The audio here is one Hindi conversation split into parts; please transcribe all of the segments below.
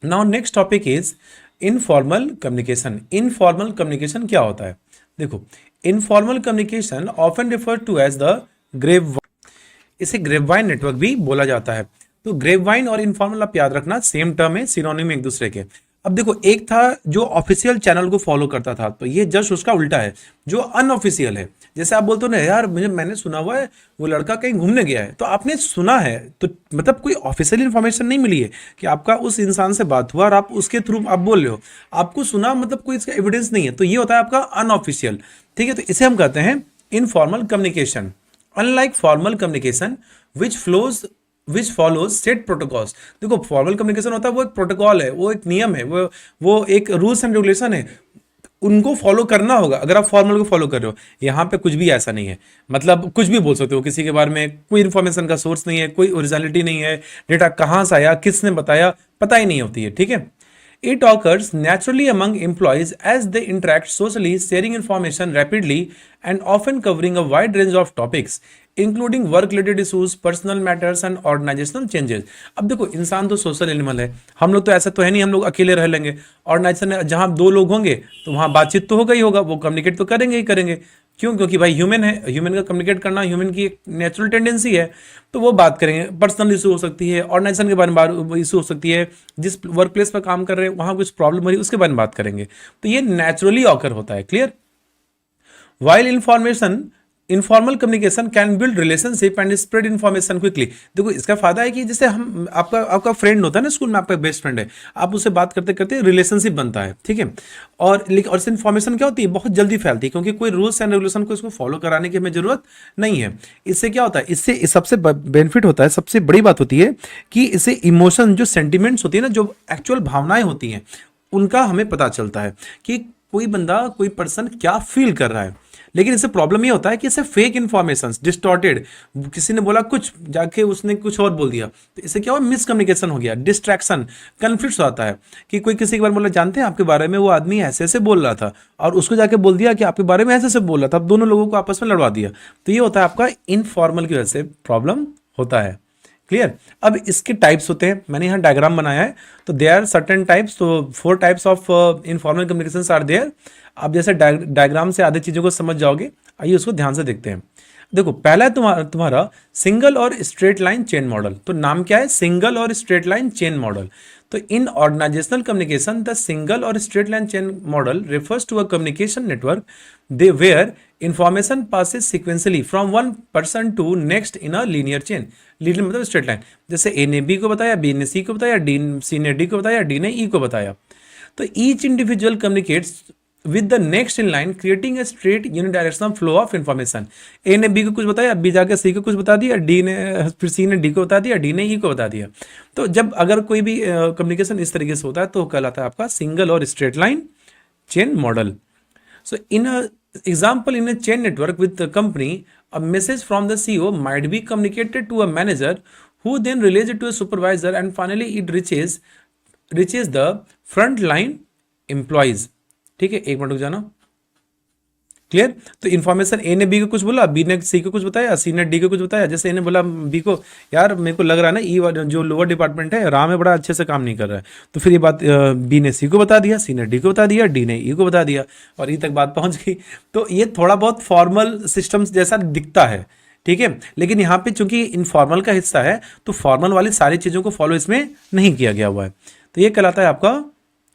Now next topic is informal communication. Informal communication क्या होता है? देखो, informal communication often refer to as the grave, इसे ग्रेपवाइन नेटवर्क भी बोला जाता है। तो ग्रेपवाइन और इनफॉर्मल आप याद रखना सेम टर्म है, सिनोनिम एक दूसरे के। अब देखो, एक था जो ऑफिशियल चैनल को फॉलो करता था, तो ये जस्ट उसका उल्टा है जो अनऑफिशियल है। जैसे आप बोलते हो ना, यार मैंने सुना हुआ है वो लड़का कहीं घूमने गया है, तो आपने सुना है तो मतलब कोई ऑफिशियल इन्फॉर्मेशन नहीं मिली है कि आपका उस इंसान से बात हुआ और आप उसके थ्रू आप बोल रहे हो, आपको सुना मतलब कोई इसका एविडेंस नहीं है, तो ये होता है आपका अनऑफिशियल। ठीक है, तो इसे हम कहते हैं informal communication. Unlike formal communication which flows which follows set protocols. देखो, फॉर्मल कम्युनिकेशन होता है वो एक प्रोटोकॉल है, वो एक नियम है, वो एक रूल्स एंड रेगुलेशन है, उनको फॉलो करना होगा अगर आप फॉर्मल को फॉलो कर रहे हो। यहाँ पे कुछ भी ऐसा नहीं है, मतलब कुछ भी बोल सकते हो किसी के बारे में, कोई इन्फॉर्मेशन का सोर्स नहीं है, कोई ओरिजिनलिटी नहीं है, डेटा कहाँ से आया, किसने बताया, पता ही नहीं होती है। ठीक है, it occurs naturally among employees as they interact socially, sharing information rapidly and often covering a wide range of topics, including work related issues, personal matters and organisational changes. अब देखो, इंसान तो सोशल एनिमल है, हम लोग तो ऐसा तो है नहीं हम लोग अकेले रह लेंगे। ऑर्गेनाइजेशन में जहां दो लोग होंगे तो वहां बातचीत तो होगा ही होगा, वो कम्युनिकेट तो करेंगे ही करेंगे। क्यों? क्योंकि भाई ह्यूमन है, ह्यूमन का कम्युनिकेट करना ह्यूमन की एक नेचुरल टेंडेंसी है। तो वो बात करेंगे, पर्सनल इशू हो सकती है, ऑर्गेनाइजेशन के बारे में इशू हो सकती है, जिस वर्क प्लेस पर काम कर रहे हैं वहां कुछ प्रॉब्लम हो रही है उसके बारे में बात करेंगे। तो ये नेचुरली ऑकर होता है। Clear? While information informal communication can build relationship and spread information quickly. देखो, इसका फायदा है कि जैसे हम आपका आपका फ्रेंड होता है ना स्कूल में, आपका बेस्ट फ्रेंड है, आप उससे बात करते करते रिलेशनशिप बनता है। ठीक है, और लेकिन और इन्फॉर्मेशन क्या होती है, बहुत जल्दी फैलती है, क्योंकि कोई रूल्स एंड रेगुलेशन को इसको फॉलो कराने की हमें जरूरत नहीं है। इससे क्या होता है, इससे सबसे बेनिफिट होता है, सबसे बड़ी बात होती है कि इससे इमोशन, जो सेंटिमेंट्स होती है ना, जो एक्चुअल भावनाएं होती हैं, उनका हमें पता चलता है कि कोई बंदा, कोई पर्सन क्या फील कर रहा है। लेकिन इससे प्रॉब्लम ये होता है कि इससे फेक इन्फॉर्मेशन, डिस्टॉर्टेड, किसी ने बोला कुछ, जाके उसने कुछ और बोल दिया, तो इससे क्या हुआ, मिसकम्युनिकेशन हो गया, डिस्ट्रैक्शन, कन्फ्लिक्ट आता है कि कोई किसी के बारे में बोला, जानते हैं आपके बारे में वो आदमी ऐसे ऐसे बोल रहा था, और उसको जाके बोल दिया कि आपके बारे में ऐसे ऐसे बोल रहा था, अब दोनों लोगों को आपस में लड़वा दिया। तो ये होता है आपका इनफॉर्मल की वजह से प्रॉब्लम होता है। क्लियर? अब इसके टाइप्स होते हैं, मैंने यहाँ डायग्राम बनाया है, तो दे आर सर्टेन टाइप्स, तो 4 types of informal communication are there. आप जैसे डायग्राम से आधे चीज़ों को समझ जाओगे, आइए उसको ध्यान से देखते हैं। देखो, पहला है तुम्हारा सिंगल और स्ट्रेट लाइन चेन मॉडल। तो नाम क्या है? सिंगल और स्ट्रेट लाइन चेन मॉडल। तो इन ऑर्गेनाइजेशनल कम्युनिकेशन द सिंगल और straight line chain model refers to a communication network they where information passes sequentially from one person to next in a linear chain। Linear मतलब स्ट्रेट लाइन, जैसे ए ने बी को बताया, बी ने सी को बताया, डी सी ने डी को बताया, डी ने ई को बताया। तो each individual communicates with the next in line creating a straight unidirectional flow of information. A ने बी को कुछ बताया, बी जाकर सी को कुछ बता दिया, डी ने फिर सी ने डी को बता दिया, डी ने ई को बता दिया। तो जब अगर कोई भी कम्युनिकेशन इस तरीके से होता है तो कहलाता है आपका सिंगल और straight line chain model. So in a example, in a chain network with the company, a message from the CEO might be communicated to a manager who then relays it to a supervisor and finally it reaches the front line employees। ठीक है, एक मिनट रुक जाना। क्लियर? तो इन्फॉर्मेशन ए ने बी को कुछ बोला, बी ने सी को कुछ बताया, सी ने डी को कुछ बताया। जैसे ए ने बोला बी को, यार मेरे को लग रहा है ना ई जो लोअर डिपार्टमेंट है राम है, बड़ा अच्छे से काम नहीं कर रहा है। तो फिर ये बात बी ने सी को बता दिया, सी ने डी को बता दिया, डी ने ई को बता दिया, और ई तक बात पहुंच गई। तो ये थोड़ा बहुत फॉर्मल सिस्टम्स जैसा दिखता है। ठीक है, लेकिन यहाँ पे चूंकि इनफॉर्मल का हिस्सा है तो फॉर्मल वाली सारी चीज़ों को फॉलो इसमें नहीं किया गया हुआ है। तो ये कहलाता है आपका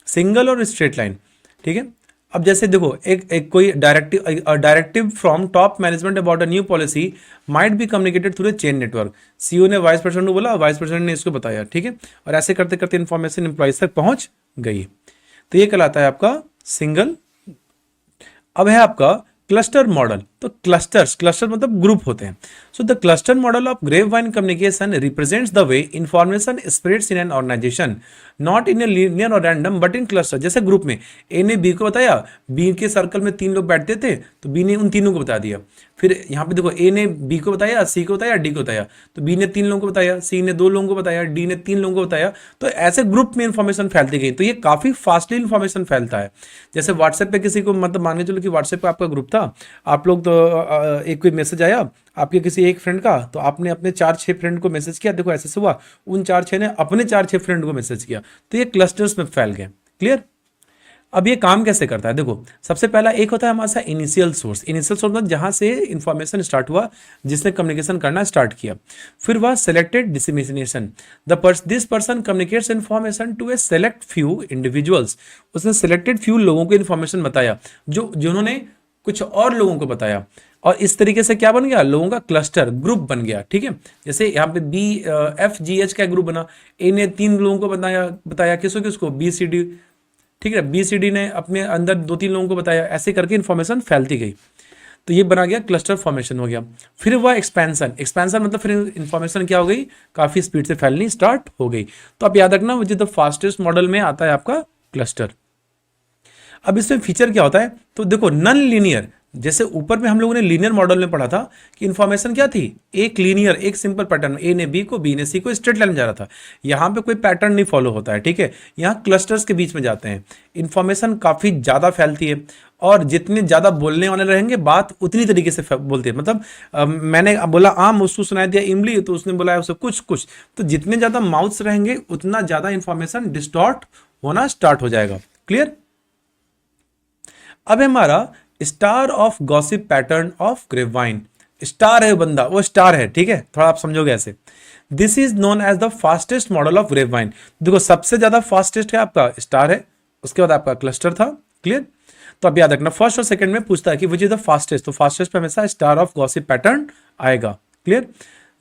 सिंगल और स्ट्रेट लाइन। ठीक है, अब जैसे देखो, एक कोई directive from top management about a new policy might be communicated through the chain network. CEO ने वाइस प्रेसिडेंट को बोला, वाइस प्रेसिडेंट ने इसको बताया। ठीक है, और ऐसे करते करते इन्फॉर्मेशन एम्प्लॉइज तक पहुंच गई। तो ये कहलाता है आपका सिंगल। अब है आपका क्लस्टर मॉडल। तो क्लस्टर मतलब ग्रुप होते हैं। So the cluster model of grapevine communication represents the way information spreads in an organisation, not in a linear or random but in cluster. जैसे ग्रुप में ए ने बी को बताया, बी के सर्कल में 3 लोग बैठते थे तो बी ने उन तीनों को बता दिया। फिर यहाँ पे देखो, ए ने बी को बताया, सी को बताया, डी को बताया, तो बी ने 3 लोगों को बताया, सी ने 2 लोगों को बताया, डी ने 3 लोगों को बताया। तो ऐसे ग्रुप में इंफॉर्मेशन फैलती गई। तो ये काफी फास्टली इंफॉर्मेशन फैलता है। जैसे व्हाट्सएप पे किसी को, मतलब मान के चलो कि व्हाट्सएप पे आपका ग्रुप था, आप लोग तो एक कोई मैसेज आया, आपके किसी एक फ्रेंड का, तो आपने अपने 4-6 फ्रेंड को मैसेज किया, देखो ऐसे हुआ, उन 4-6 ने अपने 4-6 फ्रेंड को मैसेज किया, तो ये क्लस्टर्स में फैल गए। क्लियर? अब ये काम कैसे करता है? देखो, सबसे पहला एक होता है हमारे साथ इनिशियल सोर्स। इनिशियल सोर्स मतलब जहां से इंफॉर्मेशन स्टार्ट हुआ, जिसने कम्युनिकेशन करना स्टार्ट किया। फिर वह selected dissemination, this person communicates information to a select few individuals. उसने सेलेक्टेड फ्यू लोगों को इन्फॉर्मेशन बताया, जो जिन्होंने कुछ और लोगों को बताया, और इस तरीके से क्या बन गया? लोगों का क्लस्टर, ग्रुप बन गया। ठीक है, जैसे यहाँ पे BFGH का ग्रुप बना, ए ने 3 लोगों को बताया किसको किसको, BCD। ठीक है, BCD ने अपने अंदर 2-3 लोगों को बताया, ऐसे करके इन्फॉर्मेशन फैलती गई, तो ये बना गया क्लस्टर फॉर्मेशन हो गया। फिर हुआ एक्सपेंशन। एक्सपेंशन मतलब फिर इन्फॉर्मेशन क्या हो गई? काफी स्पीड से फैलनी स्टार्ट हो गई। तो आप याद रखना, विच इज द फास्टेस्ट मॉडल में आता है आपका क्लस्टर। अब इसमें फीचर क्या होता है? तो देखो, नन लीनियर, जैसे ऊपर में हम लोगों ने लीनियर मॉडल में पढ़ा था कि इन्फॉर्मेशन क्या थी? एक लीनियर, एक सिंपल पैटर्न, ए ने बी को, बी ने सी को, स्ट्रेट लाइन में जा रहा था। यहाँ पे कोई पैटर्न नहीं फॉलो होता है। ठीक है, यहाँ क्लस्टर्स के बीच में जाते हैं, इन्फॉर्मेशन काफी ज्यादा फैलती है, और जितने ज्यादा बोलने वाले रहेंगे बात उतनी तरीके से बोलते हैं। मतलब मैंने बोला आम, उसको सुनाई दिया इमली, तो उसने बोला उसे कुछ कुछ। तो जितने ज्यादा माउथ्स रहेंगे उतना ज्यादा इन्फॉर्मेशन डिस्टॉर्ट होना स्टार्ट हो जाएगा। क्लियर? अब हमारा star of gossip pattern of grapevine. Star है बंदा, वो स्टार है। ठीक है, थोड़ा आप समझोगे ऐसे। This is known as the fastest model of grapevine. देखो, सबसे ज्यादा फास्टेस्ट है आपका स्टार है, उसके बाद आपका क्लस्टर था। क्लियर? तो आप याद रखना, फर्स्ट और सेकंड में पूछता है कि विच इज द फास्टेस्ट, तो फास्टेस्ट पे हमेशा स्टार ऑफ गॉसिप पैटर्न आएगा। Clear?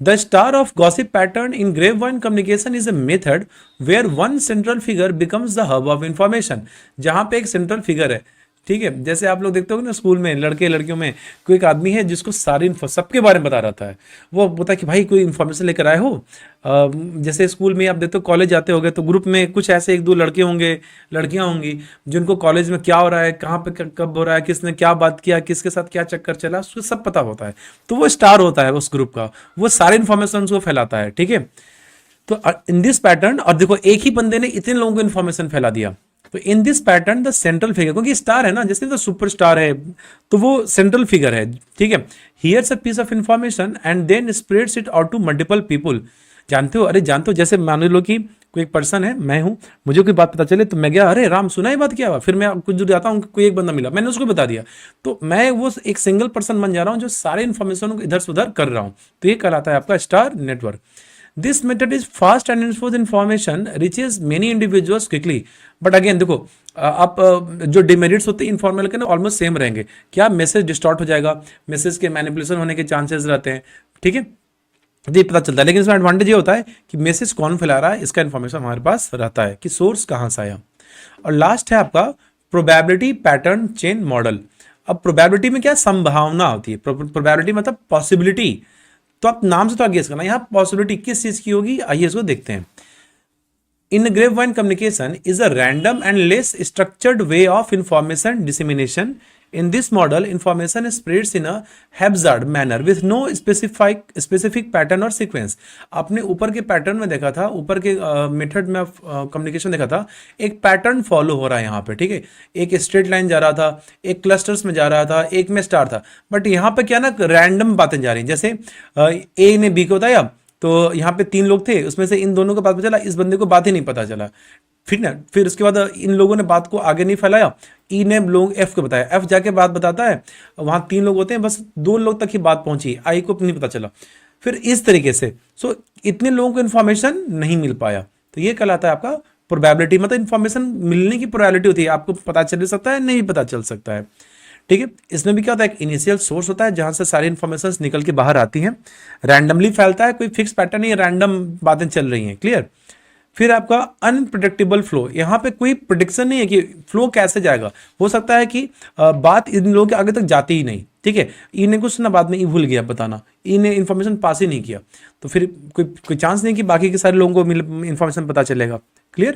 The star of gossip pattern in grapevine communication is a method where one central figure becomes the hub of information. जहां पे एक सेंट्रल फिगर है, ठीक है, जैसे आप लोग देखते हो ना स्कूल में लड़के लड़कियों में, कोई एक आदमी है जिसको सारी सबके बारे में बता रहता है। वो बोलता है कि भाई कोई इन्फॉर्मेशन लेकर आए हो। जैसे स्कूल में आप देखते हो, कॉलेज जाते होगे तो ग्रुप में कुछ ऐसे 1-2 लड़के होंगे, लड़कियां होंगी, जिनको कॉलेज में क्या हो रहा है, कहाँ पे कब हो रहा है, किसने क्या बात किया, किसके साथ क्या चक्कर चला, उसको सब पता होता है। तो वो स्टार होता है उस ग्रुप का, वो सारे इन्फॉर्मेशन को फैलाता है। ठीक है, तो इन दिस पैटर्न, और देखो एक ही बंदे ने इतने लोगों को इन्फॉर्मेशन फैला दिया, तो in this pattern the central figure, क्योंकि स्टार है ना, जैसे तो सुपर स्टार है, तो वो सेंट्रल फिगर है। ठीक है, here's a piece of information and then spreads it out to multiple people. जानते हो, अरे जानते हो, जैसे मान लो कि कोई एक पर्सन है, मैं हूं, मुझे कोई बात पता चले, तो मैं गया, अरे राम सुना, ये बात क्या हुआ? फिर मैं कुछ दूर जाता हूँ, कोई एक बंदा मिला, मैंने उसको बता दिया, तो मैं वो एक सिंगल पर्सन बन जा रहा हूँ जो सारे इन्फॉर्मेशन को इधर से उधर कर रहा हूँ। तो ये कहलाता है आपका star network. This method is fast and ensures information reaches many individuals quickly. But again देखो, आप जो डिमेरिट्स होते हैं इन्फॉर्मल के ना, ऑलमोस्ट सेम रहेंगे। क्या? मैसेज डिस्टॉर्ट हो जाएगा, मैसेज के मैनिपुलेशन होने के चांसेस रहते हैं। ठीक है, तो ये पता चलता है, लेकिन इसमें एडवांटेज ये होता है कि मैसेज कौन फैला रहा है, इसका इन्फॉर्मेशन हमारे पास रहता है कि सोर्स कहाँ से आया। और लास्ट है आपका प्रोबेबिलिटी पैटर्न चेन मॉडल। अब प्रोबेबिलिटी में क्या संभावना होती है? प्रोबेबिलिटी मतलब पॉसिबिलिटी। तो आप नाम से तो गेस करना, यहाँ पॉसिबिलिटी किस चीज की होगी, आइए इसको देखते हैं। In grapevine communication is a random and less structured way of information dissemination. In this model, information spreads in a haphazard manner with no specific pattern or sequence. आपने ऊपर के पैटर्न में देखा था, ऊपर के मेथड में कम्युनिकेशन देखा था, एक पैटर्न फॉलो हो रहा है यहाँ पे। ठीक है, एक स्ट्रेट लाइन जा रहा था, एक क्लस्टर्स में जा रहा था, एक में स्टार था। बट यहाँ पे क्या ना, रैंडम बातें जा रही हैं। जैसे ए ने बी को बताया, तो यहाँ पे 3 लोग थे, उसमें से इन दोनों को बात पता चला, इस बंदे को बात ही नहीं पता चला। फिर उसके बाद इन लोगों ने बात को आगे नहीं फैलाया, ई ने लोग एफ को बताया, एफ जाके बात बताता है, वहां 3 लोग होते हैं, बस 2 लोग तक ही बात पहुंची, आई को नहीं पता चला। फिर इस तरीके से इतने लोगों को इन्फॉर्मेशन नहीं मिल पाया। तो ये कहलाता है आपका प्रोबेबिलिटी, मतलब इन्फॉर्मेशन मिलने की प्रोबेबिलिटी होती है, आपको पता चल सकता है, नहीं पता चल सकता है। ठीक है, इसमें भी क्या होता है, एक इनिशियल सोर्स होता है जहां से सारी इन्फॉर्मेशन निकल के बाहर आती हैं, रैंडमली फैलता है, कोई फिक्स पैटर्न नहीं, रैंडम बातें चल रही हैं। क्लियर? फिर आपका अनप्रिडिक्टेबल फ्लो, यहाँ पे कोई प्रिडिक्शन नहीं है कि फ्लो कैसे जाएगा। हो सकता है कि बात इन लोगों के आगे तक जाती ही नहीं। ठीक है, ई ने कुछ ना, बाद में ई भूल गया बताना, ई ने इन्फॉर्मेशन पास ही नहीं किया, तो फिर कोई चांस नहीं कि बाकी के सारे लोगों को इन्फॉर्मेशन पता चलेगा। क्लियर?